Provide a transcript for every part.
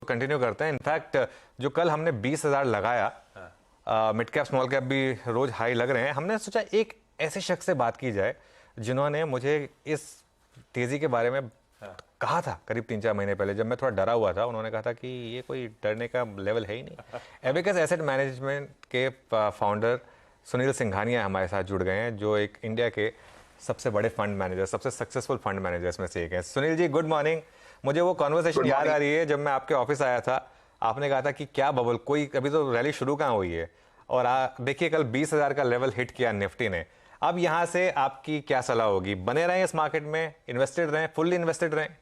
Continue करते हैं। In fact जो कल हमने 20,000 लगाया, मिड कैप स्मॉल कैप भी रोज हाई लग रहे हैं, हमने सोचा एक ऐसे शख्स से बात की जाए जिन्होंने मुझे इस तेजी के बारे में कहा था करीब 3-4 महीने पहले, जब मैं थोड़ा डरा हुआ था। उन्होंने कहा था कि ये कोई डरने का लेवल है ही नहीं। एबेकस एसेट मैनेजमेंट के फाउंडर सुनील सिंघानिया हमारे साथ जुड़ गए हैं, जो एक इंडिया के सबसे बड़े फंड मैनेजर, सबसे सक्सेसफुल फंड मैनेजर्स में से एक है। Sunil ji, good morning. मुझे वो कॉन्वर्सेशन याद आ रही है जब मैं आपके ऑफिस आया था, आपने कहा था कि क्या बबल, कोई अभी तो रैली शुरू कहाँ हुई है, और देखिए कल 20,000 का लेवल हिट किया निफ्टी ने। अब यहां से आपकी क्या सलाह होगी? बने रहें इस मार्केट में, इन्वेस्टेड रहें, फुल्ली इन्वेस्टेड रहें?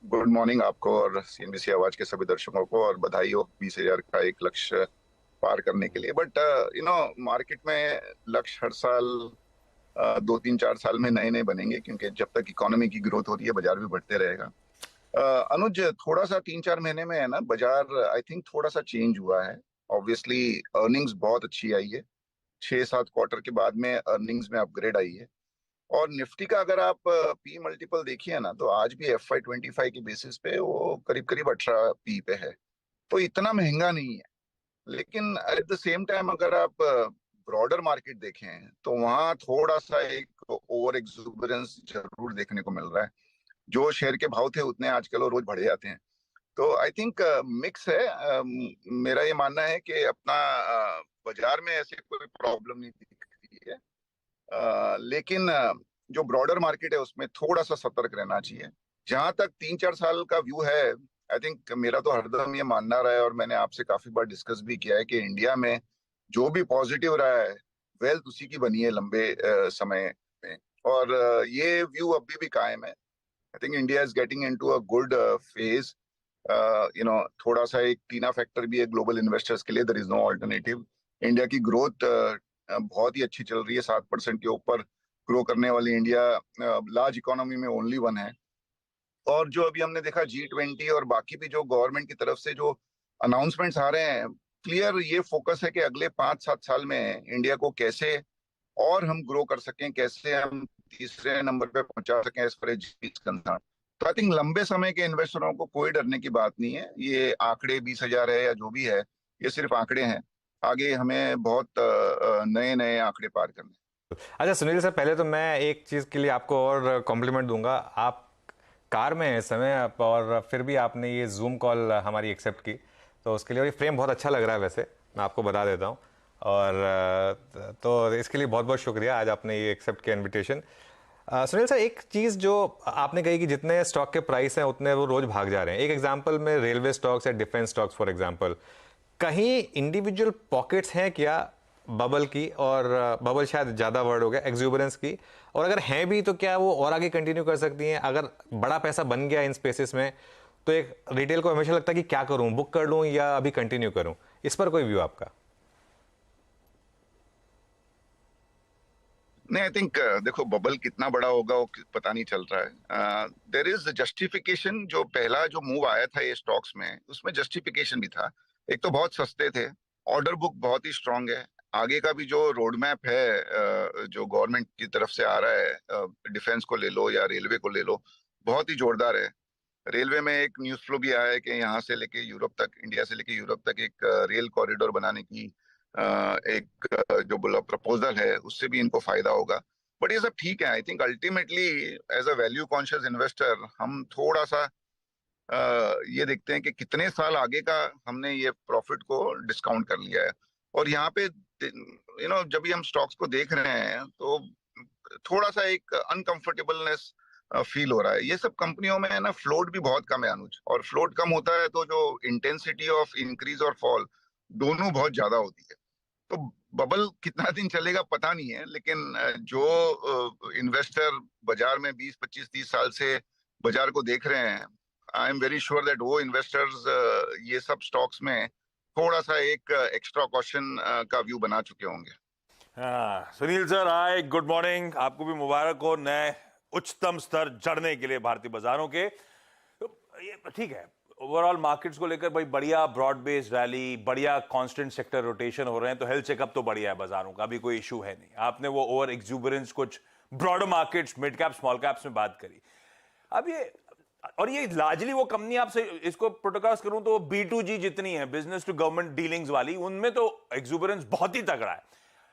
गुड मॉर्निंग आपको और सीएनबीसी आवाज के सभी दर्शकों को, और बधाई हो 20,000 का एक लक्ष्य पार करने के लिए। बट मार्केट में लक्ष्य हर साल 2-3-4 साल में नए नए बनेंगे, क्योंकि जब तक इकोनॉमी की ग्रोथ होती है बाजार भी बढ़ते रहेगा। अनुज, थोड़ा सा 3-4 महीने में है ना, बाजार आई थिंक थोड़ा सा चेंज हुआ है। ऑब्वियसली अर्निंग्स बहुत अच्छी आई है, 6-7 क्वार्टर के बाद में अर्निंग्स में अपग्रेड आई है। और निफ्टी का अगर आप पी मल्टीपल देखिए ना, तो आज भी FY25 के बेसिस पे वो करीब करीब 18 पी पे है, तो इतना महंगा नहीं है। लेकिन एट द सेम टाइम अगर आप ब्रॉडर मार्केट देखें, तो वहाँ थोड़ा सा एक ओवर एक्सुबरेंस जरूर देखने को मिल रहा है। जो शेयर के भाव थे उतने आजकल वो रोज बढ़ जाते हैं। तो आई थिंक मिक्स है। मेरा ये मानना है कि अपना बाजार में ऐसे कोई प्रॉब्लम नहीं दिख रही है। लेकिन जो ब्रॉडर मार्केट है उसमें थोड़ा सा सतर्क रहना चाहिए। जहां तक 3-4 साल का व्यू है, आई थिंक मेरा तो हरदम ये मानना रहा है, और मैंने आपसे काफी बार डिस्कस भी किया है कि इंडिया में जो भी पॉजिटिव रहा है, वेल्थ उसी की बनी है लंबे समय में। और ये व्यू अभी भी कायम है। I think India is getting into a good phase. थोड़ा सा एक टीना फैक्टर भी है ग्लोबल इन्वेस्टर्स के लिए, there is no alternative. India की ग्रोथ बहुत ही अच्छी चल रही है, 7% के ऊपर ग्रो करने वाली इंडिया लार्ज इकोनॉमी में ओनली वन है। और जो अभी हमने देखा G20 और बाकी भी जो गवर्नमेंट की तरफ से जो अनाउंसमेंट्स आ रहे हैं, क्लियर ये फोकस है कि अगले 5-7 साल में इंडिया को कैसे और हम ग्रो कर सकें, कैसे हम तीसरे नंबर पे पहुंचा सकें एज फार एज कंसर्न। तो आई थिंक लंबे समय के इन्वेस्टरों को कोई डरने की बात नहीं है। ये आंकड़े 20,000 है या जो भी है, ये सिर्फ आंकड़े हैं। आगे हमें बहुत नए नए आंकड़े पार करने हैं। अच्छा सुनील सर, पहले तो मैं एक चीज़ के लिए आपको और कॉम्प्लीमेंट दूंगा। आप कार में हैं इस समय, और फिर भी आपने ये जूम कॉल हमारी एक्सेप्ट की, तो उसके लिए, और ये फ्रेम बहुत अच्छा लग रहा है वैसे, मैं आपको बता देता हूँ। और तो इसके लिए बहुत बहुत शुक्रिया, आज आपने ये एक्सेप्ट किया इनविटेशन। सुनील सर, एक चीज़ जो आपने कही कि जितने स्टॉक के प्राइस हैं उतने वो रोज भाग जा रहे हैं। एक एग्जांपल में रेलवे स्टॉक्स या डिफेंस स्टॉक्स फॉर एग्जांपल, कहीं इंडिविजुअल पॉकेट्स हैं क्या बबल की? और बबल शायद ज़्यादा वर्ड हो गया, एक्सूबरेंस की, और अगर हैं भी तो क्या वो और आगे कंटिन्यू कर सकती हैं? अगर बड़ा पैसा बन गया इन स्पेसिस में, तो एक रिटेल को हमेशा लगता है कि क्या करूं, बुक कर लूं या अभी कंटिन्यू करूं? इस पर कोई व्यू आपका? नहीं, आई थिंक देखो, बबल कितना बड़ा होगा वो पता नहीं चल रहा है। There is justification. जो पहला जो मूव आया था ये स्टॉक्स में, उसमें जस्टिफिकेशन भी था। एक तो बहुत सस्ते थे, ऑर्डर बुक बहुत ही स्ट्रांग है, आगे का भी जो रोड मैप है जो गवर्नमेंट की तरफ से आ रहा है, डिफेंस को ले लो या रेलवे को ले लो, बहुत ही जोरदार है। रेलवे में एक न्यूज फ्लो भी आया है कि यहाँ से लेके यूरोप तक, इंडिया से लेके यूरोप तक एक रेल कॉरिडोर बनाने की एक जो बोला प्रपोजल है, उससे भी इनको फायदा होगा। बट ये सब ठीक है। I think ultimately as a value conscious investor हम थोड़ा सा ये देखते हैं कि कितने साल आगे का हमने ये प्रॉफिट को डिस्काउंट कर लिया है। और यहाँ पे जब भी हम स्टॉक्स को देख रहे हैं, तो थोड़ा सा एक अनकंफर्टेबलनेस फील हो रहा है। ये सब कंपनियों में है ना, फ्लोट भी बहुत कम है अनुज, और फ्लोट कम होता है तो जो इंटेंसिटी ऑफ इंक्रीज और फॉल दोनों बहुत ज्यादा होती है। तो बबल कितना दिन चलेगा पता नहीं है, लेकिन जो इन्वेस्टर बाजार में 20-25-30 साल से बाजार को देख रहे हैं, I am very sure that वो इन्वेस्टर्स ये सब स्टॉक्स में थोड़ा सा एक एक्स्ट्रा कॉशन का व्यू बना चुके होंगे। हाँ सुनील सर, हाय, गुड मॉर्निंग। आपको भी मुबारक हो नए उच्चतम स्तर जड़ने के लिए भारतीय बाजारों के। तो ये ठीक है, ओवरऑल मार्केट्स को लेकर भाई बढ़िया ब्रॉड बेस्ड रैली, बढ़िया कांस्टेंट सेक्टर रोटेशन हो रहे हैं, तो हेल्थ चेकअप तो बढ़िया है बाजारों का, अभी कोई इशू है नहीं। आपने वो ओवर एक्सूबरेंस कुछ broader markets, mid cap small caps में बात करी। अब ये और ये लार्जली वो कंपनी, आपसे इसको प्रोटोकॉल्स करूं तो B2G जितनी है, बिजनेस टू गवर्नमेंट डीलिंग्स वाली, उनमें तो एक्सुबरेंस बहुत ही तगड़ा है।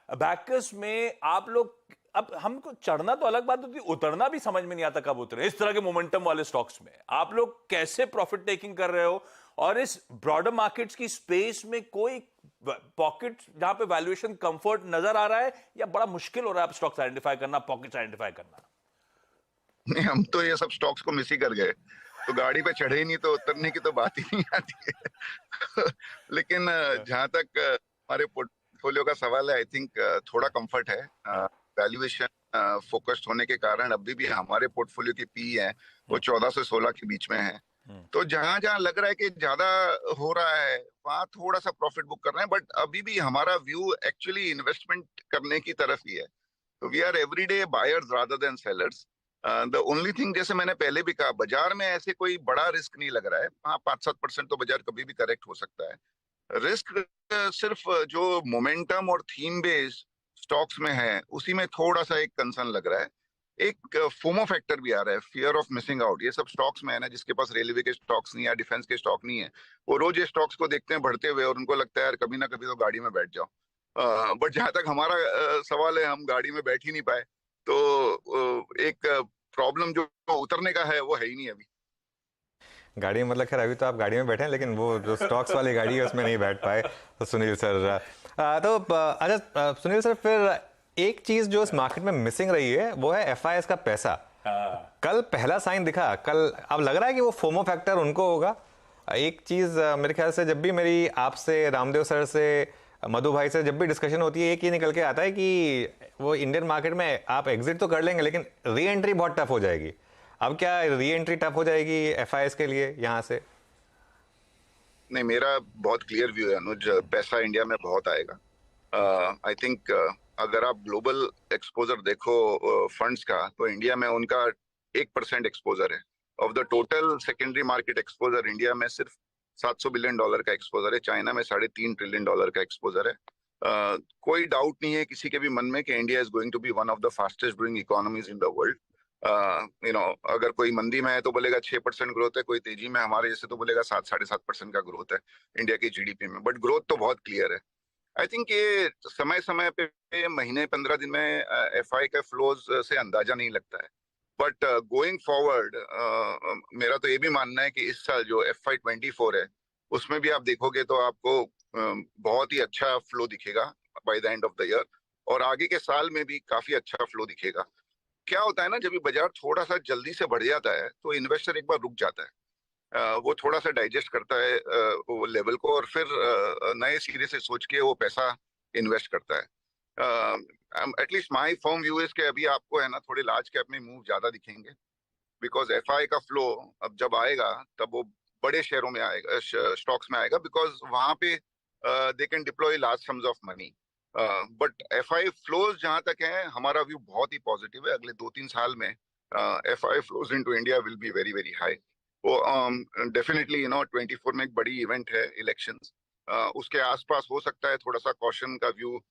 अबैकस में आप लोग, अब हमको चढ़ना तो अलग बात होती है, उतरना भी समझ में नहीं आता कब उतरे इस तरह के मोमेंटम वाले स्टॉक्स में। आप लोग कैसे प्रॉफिट टेकिंग कर रहे हो, और इस ब्रॉडर मार्केट्स की स्पेस में कोई पॉकेट जहां पे वैल्यूएशन कंफर्ट नजर आ रहा है, या बड़ा मुश्किल हो रहा है आप स्टॉक्स आइडेंटिफाई करना, पॉकेट्स आइडेंटिफाई करना? नहीं, हम तो ये सब स्टॉक्स को मिस ही कर गए, तो गाड़ी पे चढ़े ही नहीं तो उतरने की तो बात ही नहीं आती है। लेकिन जहां तक हमारे पोर्टफोलियो का सवाल है, आई थिंक थोड़ा कंफर्ट है। वैल्यूएशन फोकस्ड होने के कारण अभी भी हमारे पोर्टफोलियो की पी है वो 14 से 16 के बीच में है। तो जहां जहां लग रहा है कि ज्यादा हो रहा है वहां थोड़ा सा प्रॉफिट बुक कर रहे हैं, बट अभी भी हमारा व्यू एक्चुअली इन्वेस्टमेंट करने की तरफ ही है। तो we are everyday buyers rather than sellers. The only thing, जैसे मैंने पहले भी कहा, बाजार में ऐसे कोई बड़ा रिस्क नहीं लग रहा है। हाँ, 5-7% तो बाजार कभी भी करेक्ट हो सकता है। रिस्क सिर्फ जो मोमेंटम और थीम बेस्ड स्टॉक्स में है उसी में थोड़ा सा एक कंसर्न लग रहा है। एक फोमो फैक्टर भी आ रहा है, फियर ऑफ मिसिंग आउट। ये सब स्टॉक्स में है ना, जिसके पास रेलवे के स्टॉक्स नहीं है, डिफेंस के स्टॉक नहीं है, वो रोज ये स्टॉक्स को देखते हैं बढ़ते हुए और उनको लगता है यार कभी ना कभी तो गाड़ी में बैठ जाओ। बट जहां तक हमारा सवाल है, हम गाड़ी में बैठ ही नहीं पाए। तो एक प्रॉब्लम जो उतरने का है वो है ही नहीं अभी। गाड़ी में मतलब, खैर अभी तो आप गाड़ी में बैठे हैं, लेकिन वो जो स्टॉक्स वाली गाड़ी है उसमें नहीं बैठ पाए। तो सुनील सर, अच्छा सुनील सर, फिर एक चीज जो इस मार्केट में मिसिंग रही है वो है एफआईएस का पैसा। कल पहला साइन दिखा, कल अब लग रहा है कि वो फोमो फैक्टर उनको होगा। एक चीज मेरे ख्याल से जब भी मेरी आपसे, रामदेव सर से, मधु भाई से जब भी डिस्कशन होती है, एक ही निकल के आता है कि वो इंडियन मार्केट में आप एग्जिट तो कर लेंगे लेकिन री एंट्री बहुत टफ हो जाएगी। अब क्या री एंट्री टफ हो जाएगी एफआईएस के लिए यहाँ से? नहीं, मेरा बहुत क्लियर व्यू है अनुज, पैसा इंडिया में बहुत आएगा। आई थिंक अगर आप ग्लोबल एक्सपोजर देखो फंड्स का, तो इंडिया में उनका 1% एक्सपोजर है। Of the total secondary market exposure India में सिर्फ $700 बिलियन का एक्सपोजर है। चाइना में $3.5 ट्रिलियन का एक्सपोजर है। कोई डाउट नहीं है किसी के भी मन में कि India is going to be one of the fastest growing economies in the world. अगर कोई मंदी में है तो बोलेगा 6% ग्रोथ है, कोई तेजी में हमारे जैसे तो बोलेगा 7-7.5% का ग्रोथ है इंडिया की जीडीपी में। बट ग्रोथ तो बहुत क्लियर है। आई थिंक ये समय समय पे महीने 15 दिन में एफआई के फ्लोज से अंदाजा नहीं लगता है। बट गोइंग फॉरवर्ड मेरा तो ये भी मानना है कि इस साल जो FY24 है उसमें भी आप देखोगे तो आपको बहुत ही अच्छा फ्लो दिखेगा by the end of the year, और आगे के साल में भी काफी अच्छा फ्लो दिखेगा। क्या होता है ना, जब भी बाजार थोड़ा सा जल्दी से बढ़ जाता है तो इन्वेस्टर एक बार रुक जाता है। वो थोड़ा सा डाइजेस्ट करता है वो लेवल को, और फिर नए सिरे से सोच के वो पैसा इन्वेस्ट करता है। At least my firm view is के अभी आपको है ना थोड़े लार्ज कैप में मूव ज्यादा दिखेंगे, बिकॉज एफआई का फ्लो अब जब आएगा तब वो बड़े शेयरों में आएगा, स्टॉक्स में आएगा, बिकॉज वहां पे they can deploy large sums of money. But FI flows जहां तक है, हमारा व्यू बहुत ही पॉजिटिव है। अगले 2-3 साल में FI flows into India will be very very high. वो डेफिनेटली 24 में एक बड़ी इवेंट है इलेक्शंस, उसके आसपास हो सकता है थोड़ा सा कॉशन का व्यू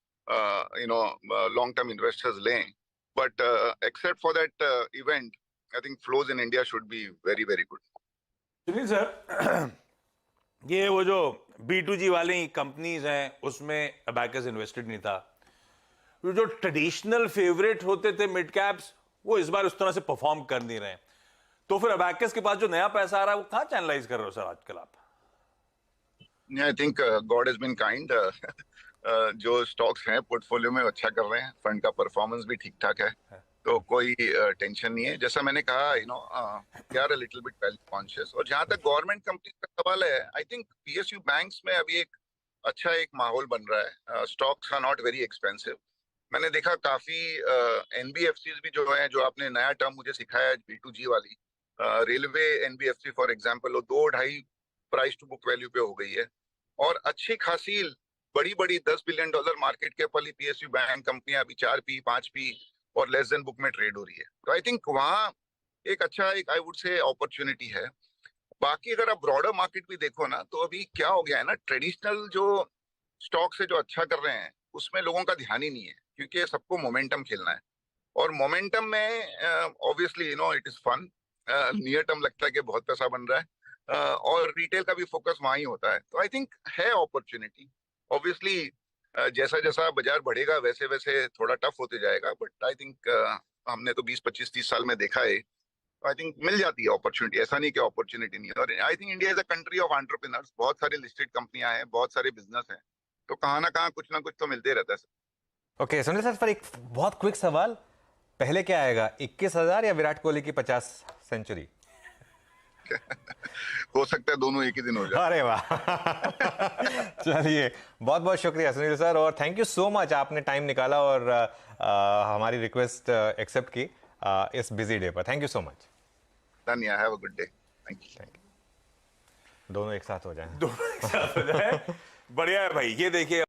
लॉन्ग टर्म इन्वेस्टर्स लें, but except for that event I think flows in India should be very very good. Sunil sir, ये वो जो B2G वाली कंपनीज हैं उसमें अबैकस इन्वेस्टेड नहीं था। जो ट्रेडिशनल फेवरेट होते थे मिड कैप्स, वो इस बार उस तरह से परफॉर्म कर नहीं रहे। तो फिर अबैकस के पास जो नया पैसा आ रहा है वो कहां चैनलाइज कर रहे हो सर आजकल आप? I think God has been kind. जो स्टॉक्स हैं पोर्टफोलियो में अच्छा कर रहे हैं, फंड का परफॉर्मेंस भी ठीक ठाक है, तो कोई टेंशन नहीं है। जैसा मैंने कहा we are a little bit value conscious. और जहां तक गवर्नमेंट कंपनी का सवाल है, आई थिंक PSU बैंक्स में अभी एक अच्छा एक माहौल बन रहा है। Stocks are not very expensive. मैंने देखा काफी NBFCs भी जो है, जो आपने नया टर्म मुझे सिखाया B2G वाली, रेलवे NBFC फॉर एग्जाम्पल, वो 2-2.5 प्राइस टू बुक वैल्यू पे हो गई है, और अच्छी खासी बड़ी बड़ी $10 बिलियन मार्केट कैप वाली PSU बैंक कंपनियां अभी 4P 5P और लेस देन बुक में ट्रेड हो रही है। तो आई थिंक वहाँ एक अच्छा एक आई वुड से अपॉर्चुनिटी है। बाकी अगर आप ब्रॉडर मार्केट भी देखो ना, तो अभी क्या हो गया है ना, ट्रेडिशनल जो स्टॉक से जो अच्छा कर रहे हैं उसमें लोगों का ध्यान ही नहीं है, क्योंकि सबको मोमेंटम खेलना है। और मोमेंटम में obviously it is fun, near term लगता है कि बहुत पैसा बन रहा है, और रिटेल का भी फोकस वहाँ ही होता है। तो आई थिंक है अपॉर्चुनिटी। ऑब्वियसली जैसा जैसा बाजार बढ़ेगा वैसे वैसे थोड़ा टफ होते जाएगा, बट आई थिंक हमने तो 20-25-30 साल में देखा है, आई थिंक मिल जाती है अपॉर्चुनिटी। ऐसा नहीं कि अपॉर्चुनिटी नहीं है। और I think India is a country of entrepreneurs, बहुत सारे लिस्टेड कंपनियां हैं, बहुत सारे बिजनेस हैं, तो कहाँ ना कहाँ कुछ ना कुछ तो मिलते रहता है। ओके सुनील सर, पर एक बहुत क्विक सवाल, पहले क्या आएगा, 21,000 या विराट कोहली की 50 सेंचुरी? हो सकता है दोनों एक ही दिन हो जाए। अरे वाह चलिए, बहुत बहुत शुक्रिया सुनील सर, और थैंक यू सो मच, आपने टाइम निकाला और हमारी रिक्वेस्ट एक्सेप्ट की इस बिजी डे पर। Thank you so much. धन्यवाद, have a good day. Thank you. दोनों एक साथ हो जाएं। दोनों एक साथ हो जाए, बढ़िया है भाई। ये देखिए